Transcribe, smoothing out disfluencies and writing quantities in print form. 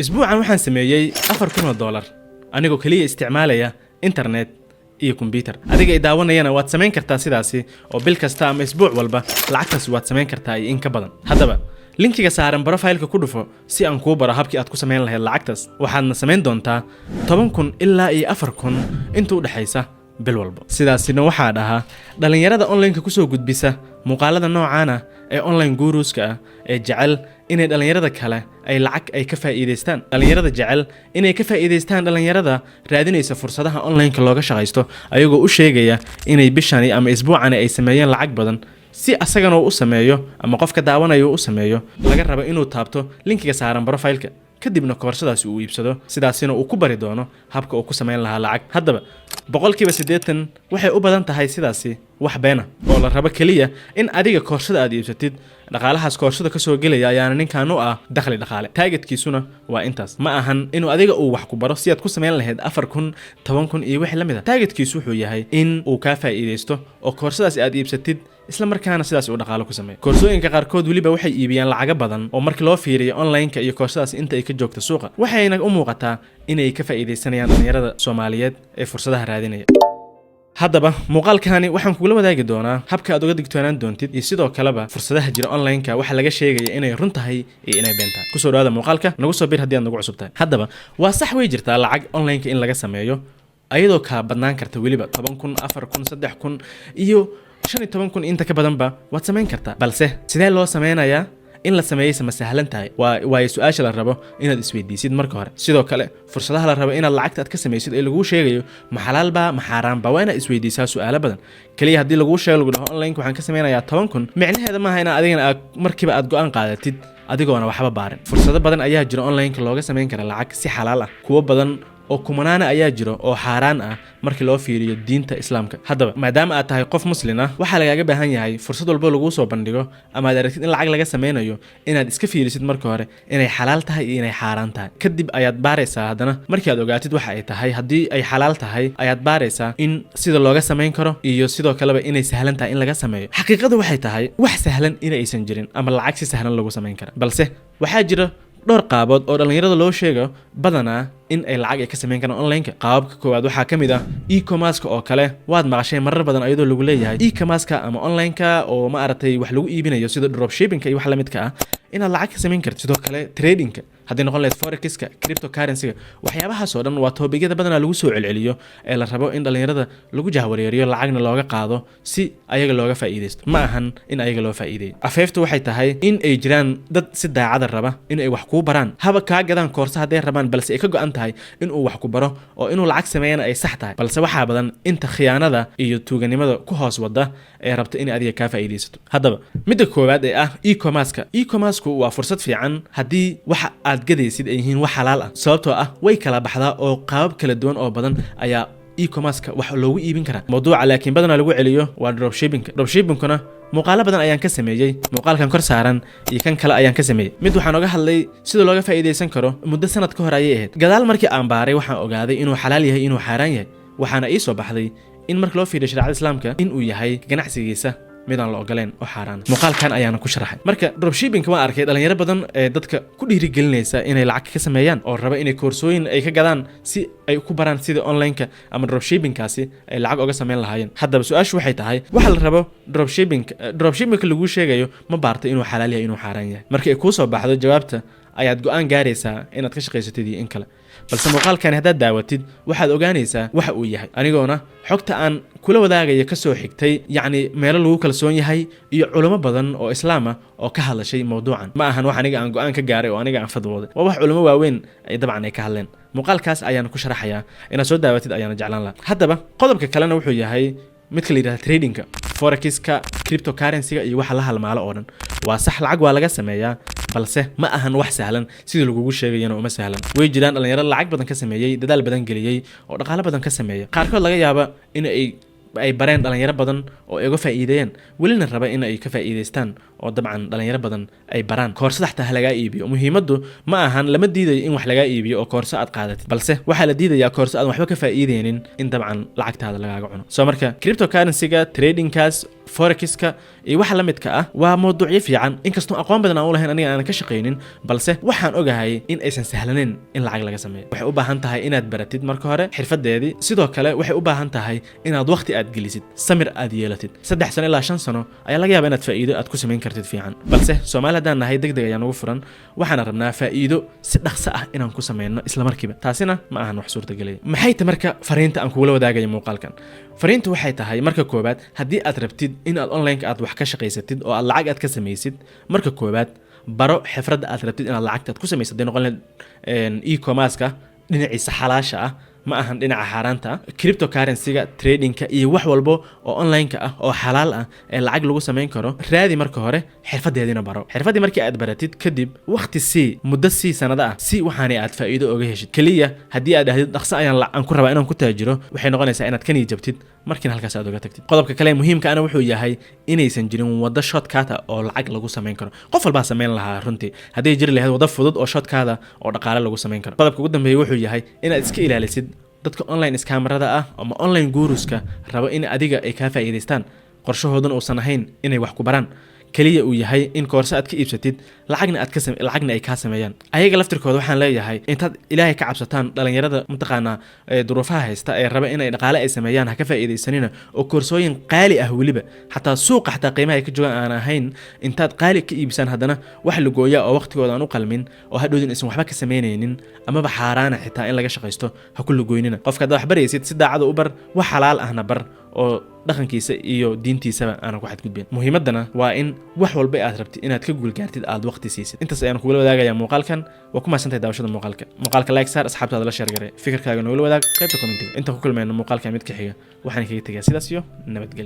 اسبوعا waxaan sameeyay $4,000 anigoo kaliya isticmaalaya internet iyo computer adiga ay daawanayana waad sameyn kartaa sidaasi oo bil kasta ama isbuuc walba lacagtaas waad sameyn kartaa in ka badan hadaba linkiga saaran profile-ka ku dhufo si aan kuu baro habkii aad ku sameyn lahayd lacagtaas waxaadna sameyn doontaa 10,000 ilaa 4,000 inta u dhaxaysa bil walba sidaasina waxaa dhahaa dhalinyarada online-ka ku soo gudbisa muuqaalada noocaana ee online guruska ah ee jecel inay dhalinyarada kale ay lacag ay ka faa'iideystaan dhalinyarada jecel inay ka faa'iideystaan dhalinyarada raadinaysa fursadaha online-ka looga shaqaysto ayagoo u sheegaya inay bishani ama isbuucani ay sameeyeen lacag badan si asagana uu u sameeyo ama qofka daawanayo uu u sameeyo laga rabo inuu taabto linkiga saaran profile-ka kadibna koorsadaasi uu iibsado sidaasina uu ku bari doono habka uu ku sameyn lahaa lacag haddaba 80% waxay u badan tahay sidaasi wax beena oo la rabo kaliya in adiga koorsada aad iibsatid dhaqaalahaas koorsada ka soo gelaya ayaana ninkan u ah dakhli dhaqaale targetkiisuna waa intaas ma ahan inuu adiga uu wax ku baro si aad ku sameyn lahayd 4,000 10,000 iyo wixii la mid ah targetkiisu wuxuu yahay in uu ka faa'iideysto oo koorsadaas aad iibsatid isla markaana sidaas uu dhaqaale ku sameeyo koorsooyinka qaarkood waliba waxay iibiyaan lacag badan oo markii loo fiiriyo online-ka iyo koorsadaas inta ay ka joogto suuqa waxayna u muuqataa inay ka faa'iideysanayaan dhalinyarada Soomaaliyeed ee fursadaha raadinaya haddaba muuqaalkani waxaan kugula wadaagi doonaa habka aad uga digtoonaan doontid iyo sidoo kaleba fursadaha jira online-ka waxa laga sheegaya inay run tahay iyo inay been tahay kusoo dhawaada muuqaalka nagu soo bir haddii aad nagu cusub tahay haddaba waa sax way jirtaa lacag online-ka in laga sameeyo ayadoo ka badnaan karta waliba 10,000 4,000 3,000 iyo 15,000 inta ka badanba waad sameyn kartaa balse sidee loo sameynayaa in la sameeyo sama sahlan tahay waa su'aasha la rabo inaad isweydiisid marka hore sidoo kale fursadaha la rabo inaad lacagta aad ka sameeysid ee lagu sheegayo ma xalaal ba ma xaraam ba waa inaad isweydiisaa su'aalo badan kaliya haddii lagu sheego lagu dhaho online waxaan ka sameynayaa 10,000 micnaheeda maaha in adigana aad markiiba aad go'aan qaadatid adigoona waxba baarin fursado badan ayaa jira online-ka looga sameyn kara lacag si xalaal ah kuwa badan oo kumanaana ayaa jiro oo xaraan ah markii loo fiiriyo diinta islaamka haddaba maadaama aad tahay qof muslim ah waxa lagaaga baahan yahay fursad walba lagu soo bandhigo ama aad aragtid in lacag laga sameynayo inaad iska fiirisid marka hore inay xalaal tahay iyo inay xaraan tahay kadib ayaad baaraysaa haddana markii aad ogaatid waxa ay tahay haddii ay xalaal tahay ayaad baaraysaa in sida looga sameyn karo iyo sidoo kaleba inay sahlan tahay in laga sameeyo xaqiiqadu waxay tahay wax sahlan inaysan jirin ama lacag si sahlan lagu sameyn karo balse waxaa jira dhowr qaabood oo dhalinyarada loo sheego badanaa in ay lacag ay ka sameyn karaan online-ka qaababka koowaad waxaa ka mid ah e-commerce oo kale waad maqashay marar badan ayadoo lagu leeyahay e-commerce ama online-ka oo ma aragtay wax lagu iibinayo sida dropshipping iyo wax la midka ah inaad lacag ka sameyn kartid sidoo kale trading-ka haddii noqon lahayd forex-ka cryptocurrency-ga waxyaabahaas oo dhan waa toobiyada badanaa lagu soo celceliyo ee la rabo in dhalinyarada lagu jahwareeriyo lacagna looga qaado si ayaga looga faa'iideysto ma ahan in ayaga loo faa'iideeyo afeeftu waxay tahay in ay jiraan dad si daacada raba in ay wax kuu baraan haba kaa gadaan koorsa hadday rabaan balse ay ka go'an tahay in uu wax ku baro oo inuu lacag sameeyana ay sax tahay balse waxaa badan inta khiyaanada iyo tuuganimada ku hoos wada ee rabta in adiga ka faa'iideysato haddaba midda koowaad ee ah e-commerce waa fursad fiican haddii waxa aad gadaysid ay yihiin wax xalaal ah sababtoo ah way kala baxdaa oo qaabab kala duwan oo badan ayaa e-commerce-ka wax loogu iibin karaa mawduuca laakiin badanaa lagu celiyo waa dropshipping-kuna muuqaalo badan ayaan ka sameeyay muuqaalkan kor saaran iyo kan kale ayaan ka sameeyay mid waxaan oga hadlay sida looga faa'iideysan karo muddo sanad ka hor ayay ahayd gadaal markii aan baaray waxaan ogaaday inuu xalaal yahay inuu xaaraan yahay waxaana ii soo baxday in marka loo fiiriyo shariicada islaamka inuu yahay ganacsigiisa midaan la ogoleen oo xaraan muuqaalkan ayaana ku sharaxay marka dropshipping waan arkay dhalinyaro badan ee dadka ku dhiirigelinaysa inay lacag ka sameeyaan oo raba inay koorsooyin ay ka gadaan si ay ku baraan sida online-ka ama dropshipping-kaasi ay lacag uga sameyn lahaayeen haddaba su-aashu waxay tahay waxa la rabo dropshipping-ka lagu sheegayo ma baarta inuu xalaal yahay inuu xaaraan yahay markii ay kuu soo baxdo jawaabta ayaad go'aan gaaraysaa inaad ka shaqaysatid iyo in kale balse muuqaalkani haddaad daawatid waxaad ogaanaysaa waxa uu yahay anigoona xogta aan kula wadaagaya ka soo xigtay yacni meelo lagu kalsoon yahay iyo culamo badan oo islaam ah oo ka hadlashay mawduucan ma ahan wax aniga aan go'aan ka gaaray oo aniga aan fadwooday waa wax culamo waaweyn ay dabcan ay ka hadleen muuqaalkaas ayaan ku sharaxayaa inaad soo daawatid ayaana jeclaan lahaa haddaba qodobka kalena wuxuu yahay midka la yidhahda trading-ka forex-ka cryptocurrency-ga iyo waxa la halmaalo oo dhan waa sax lacag waa laga sameeyaa balse ma ahan wax sahlan sidii lagugu sheegayana uma sahlan way jiraan dhalinyaro lacag badan ka sameeyay dadaal badan geliyay oo dhaqaale badan ka sameeya qaarkood laga yaaba in ay bareen dhalinyaro badan oo ay uga faa'iideeyaan welina raba in ay ka faa'iideystaan oo dabcan dhalinyaro badan ay baraan koorsada xataa ha lagaa iibiyo muhiimaddu ma ahan lama diidayo in wax lagaa iibiyo oo koorso aad qaadatid balse waxaa la diidayaa koorso aad waxba ka faa'iideynin in dabcan lacagtaada lagaaga cuno soo marka cryptocurrency-ga tradingkaas forexka iyo waxa la midka ah waa mowduucyo fiican inkastoo aqoon badan aan u lahayn aniga aan ka shaqeynin balse waxaan ogahay in aysan sahlaneyn in lacag laga sameeyo waxay u baahan tahay inaad baratid marka hore xirfadeedii sidoo kale waxay u baahan tahay inaad waqti aad gelisid samir aad yeelatid 3 sano ilaa 5 sano ayaa laga yaabaa inaad faa'iido aad ku sameyn kartid fiican balse Soomaali hadaan nahay degdeg ayaan ugu furan waxaan rabnaa faa'iido si dhaqso ah inaan ku sameeyno isla markiiba taasina ma ahan wax suurtagelay maxay tahay marka fariinta aan kuula wadaagayo muuqaalkan fariintu waxay tahay marka koobaad haddii aad rabtid in aad online aad wax ka shaqaysatid oo aad lacag aad ka samaysid marka koobaad baro xifradda aad rabtid in aad lacagta aad ku samaysid noqon e-commerce-ka dhinaciisa xalaasha ah ma ahan dhinaca xaaraanta cryptocurrency-ga trading-ka iyo wax walbo oo online-ka ah oo xalaal ah ee lacag lagu sameyn karo raadi marka hore xirfadeedina baro xirfadii markii aad baratid kadib waqti muddo sanado ah waxaanay aad faa'iido uga heshid kaliya haddii aad dhahdid dhaqso aan ku rabaa inaan ku taajiro waxay noqonaysaa inaad ka niyajabtid markiina halkaas aad uga tagtid qodobka kale muhiimka ana wuxuu yahay inaysan jirin wado shortcut oo lacag lagu sameyn karo qof walba sameyn lahaa runtii haddii jiri lahayd wado fudud oo shortcut oo dhaqaale lagu sameyn karo qodobka ugu dambeeya wuxuu yahay inaad iska ilaalisid dadka online scammerada ah ama online guruska rabo in adiga ay ka faa'iideystaan qorshahooduna uusan ahayn inay wax ku baraan kaliya uu yahay in koorso aad ka iibsatid lacagna ay ka sameeyaan ayaga laftirkooda waxaan leeyahay intaad ilaahay ka cabsataan dhalinyarada mutaqaana duruufaha haysta ee raba inay dhaqaale ay sameeyaan ha ka faa'iideysanina oo koorsooyin qaali ah waliba xataa suuqa xataa qiimaha ay ka joogaan aan ahayn intaad qaali ka iibsan haddana wax la gooyaa oo waqtigooda aan u qalmin oo hadhoodin aysan waxba ka sameynaynin amaba xaaraana xitaa in laga shaqaysto ha ku lagoynina qofka haddaad wax baraysid si daacada u bar wax xalaal ahna bar oo dhaqankiisa iyo diintiisaba aanan ku xadgudbin muhiimadana waa in wax walba aad rabtid inaad ka guulgaartid aad waqti siisid intaas ayaan kugula wadaagayaa muuqaalkan waa ku mahadsantahay daawashada muuqaalka like saar asxaabtaada la share garee fikirkaaga nogula wadaag qaybta commentiga intaan ku kulmayno muuqaalka mid ka xiga waxaan kaga tegaa sidaas iyo nabadgelyo